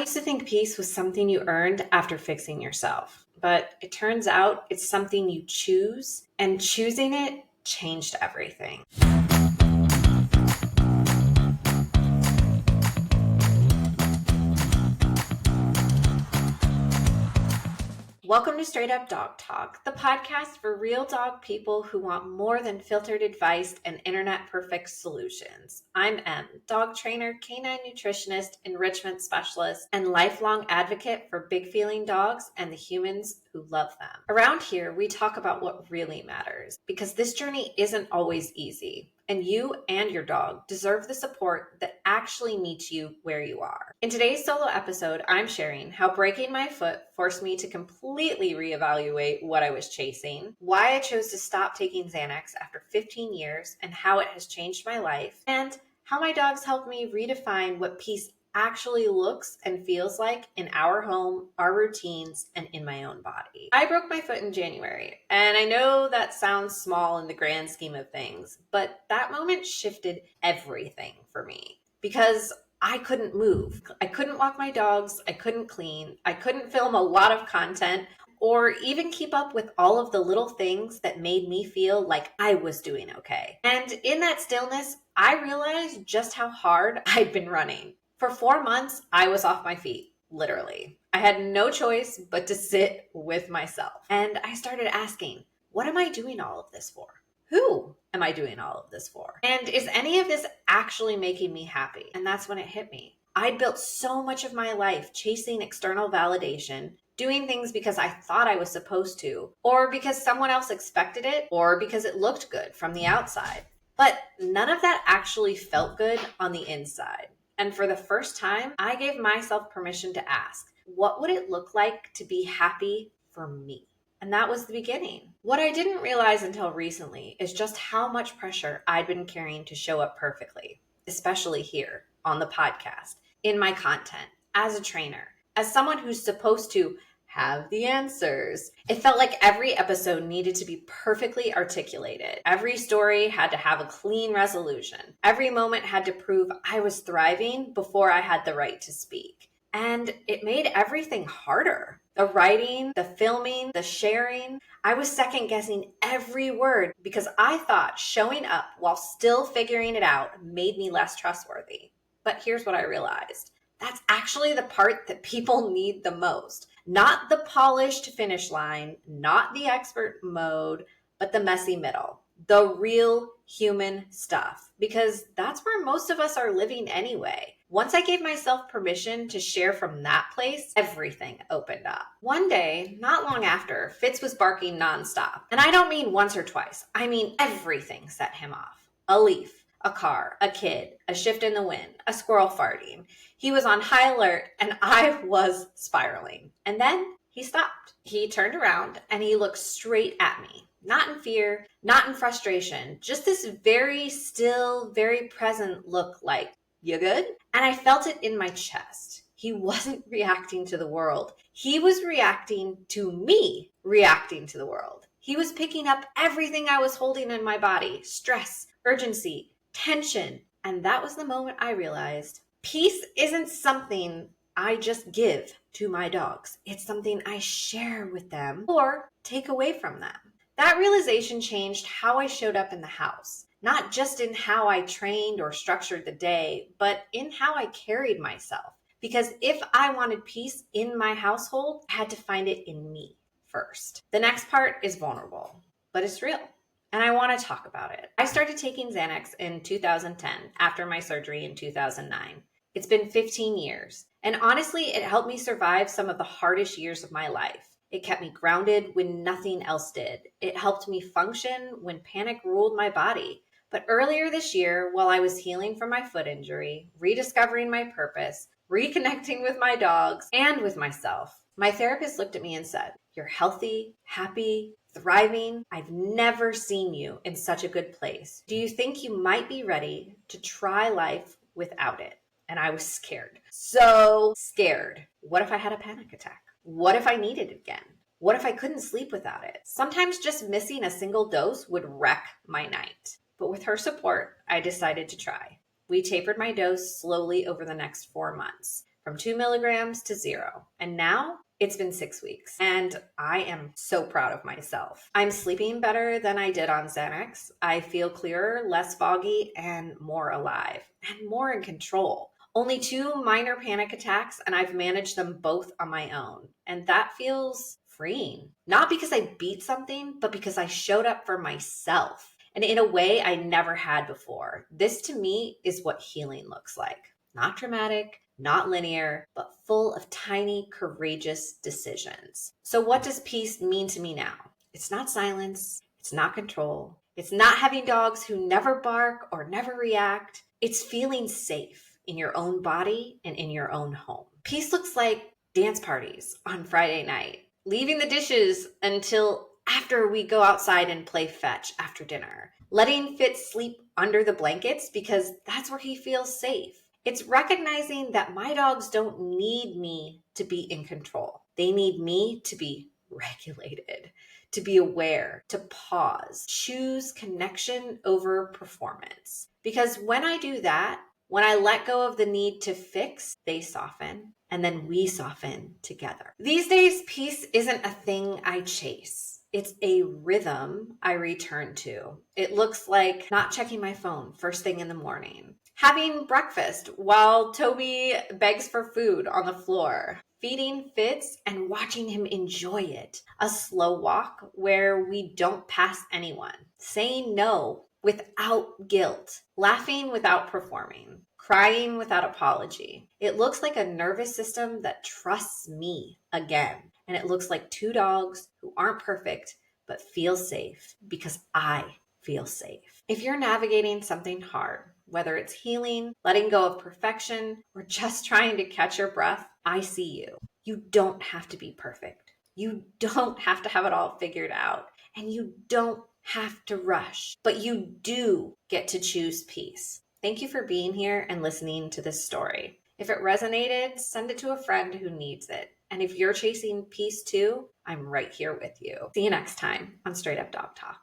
used to think peace was something you earned after fixing yourself, but it turns out it's something you choose, and choosing it changed everything. Welcome to Straight Up Dog Talk, the podcast for real dog people who want more than filtered advice and internet perfect solutions. I'm Em, dog trainer, canine nutritionist, enrichment specialist, and lifelong advocate for big feeling dogs and the humans who love them. Around here, we talk about what really matters because this journey isn't always easy. And you and your dog deserve the support that actually meets you where you are. In today's solo episode, I'm sharing how breaking my foot forced me to completely reevaluate what I was chasing, why I chose to stop taking Xanax after 15 years, and how it has changed my life, and how my dogs helped me redefine what peace actually looks and feels like in our home, our routines, and in my own body. I broke my foot in January, and I know that sounds small in the grand scheme of things, but that moment shifted everything for me because I couldn't move. I couldn't walk my dogs. I couldn't clean. I couldn't film a lot of content or even keep up with all of the little things that made me feel like I was doing okay. And in that stillness, I realized just how hard I'd been running. For 4 months, I was off my feet, literally. I had no choice but to sit with myself. And I started asking, what am I doing all of this for? Who am I doing all of this for? And is any of this actually making me happy? And that's when it hit me. I'd built so much of my life chasing external validation, doing things because I thought I was supposed to, or because someone else expected it, or because it looked good from the outside. But none of that actually felt good on the inside. And for the first time, I gave myself permission to ask, what would it look like to be happy for me? And that was the beginning. What I didn't realize until recently is just how much pressure I'd been carrying to show up perfectly, especially here on the podcast, in my content, as a trainer, as someone who's supposed to have the answers. It felt like every episode needed to be perfectly articulated. Every story had to have a clean resolution. Every moment had to prove I was thriving before I had the right to speak. And it made everything harder. The writing, the filming, the sharing. I was second guessing every word because I thought showing up while still figuring it out made me less trustworthy. But here's what I realized. That's actually the part that people need the most. Not the polished finish line, not the expert mode, but the messy middle, the real human stuff, because that's where most of us are living anyway. Once I gave myself permission to share from that place, everything opened up. One day, not long after, Fitz was barking nonstop. And I don't mean once or twice. I mean everything set him off. A leaf, a car, a kid, a shift in the wind, a squirrel farting. He was on high alert and I was spiraling. And then he stopped. He turned around and he looked straight at me. Not in fear, not in frustration, just this very still, very present look like, you good? And I felt it in my chest. He wasn't reacting to the world. He was reacting to me reacting to the world. He was picking up everything I was holding in my body, stress, urgency, tension. And that was the moment I realized peace isn't something I just give to my dogs. It's something I share with them or take away from them. That realization changed how I showed up in the house, not just in how I trained or structured the day, but in how I carried myself. Because if I wanted peace in my household, I had to find it in me first. The next part is vulnerable, but it's real. And I want to talk about it. I started taking Xanax in 2010 after my surgery in 2009. It's been 15 years. And honestly, it helped me survive some of the hardest years of my life. It kept me grounded when nothing else did. It helped me function when panic ruled my body. But earlier this year, while I was healing from my foot injury, rediscovering my purpose, reconnecting with my dogs and with myself, my therapist looked at me and said, "You're healthy, happy, thriving. I've never seen you in such a good place. Do you think you might be ready to try life without it?" And I was scared. So scared. What if I had a panic attack? What if I needed it again? What if I couldn't sleep without it? Sometimes just missing a single dose would wreck my night. But with her support, I decided to try. We tapered my dose slowly over the next 4 months. from 2 milligrams to 0. And now it's been 6 weeks, and I am so proud of myself. I'm sleeping better than I did on Xanax. I feel clearer, less foggy, and more alive, and more in control. Only 2 minor panic attacks, and I've managed them both on my own. And that feels freeing. Not because I beat something, but because I showed up for myself. And in a way I never had before. This to me is what healing looks like. Not dramatic, not linear, but full of tiny, courageous decisions. So what does peace mean to me now? It's not silence. It's not control. It's not having dogs who never bark or never react. It's feeling safe in your own body and in your own home. Peace looks like dance parties on Friday night, leaving the dishes until after we go outside and play fetch after dinner, letting Fitz sleep under the blankets because that's where he feels safe. It's recognizing that my dogs don't need me to be in control. They need me to be regulated, to be aware, to pause, choose connection over performance. Because when I do that, when I let go of the need to fix, they soften, and then we soften together. These days, peace isn't a thing I chase. It's a rhythm I return to. It looks like not checking my phone first thing in the morning, having breakfast while Toby begs for food on the floor, feeding Fitz and watching him enjoy it, a slow walk where we don't pass anyone, saying no without guilt, laughing without performing, crying without apology. It looks like a nervous system that trusts me again. And it looks like 2 dogs who aren't perfect, but feel safe because I feel safe. If you're navigating something hard, whether it's healing, letting go of perfection, or just trying to catch your breath, I see you. You don't have to be perfect. You don't have to have it all figured out. And you don't have to rush, but you do get to choose peace. Thank you for being here and listening to this story. If it resonated, send it to a friend who needs it. And if you're chasing peace too, I'm right here with you. See you next time on Straight Up Dog Talk.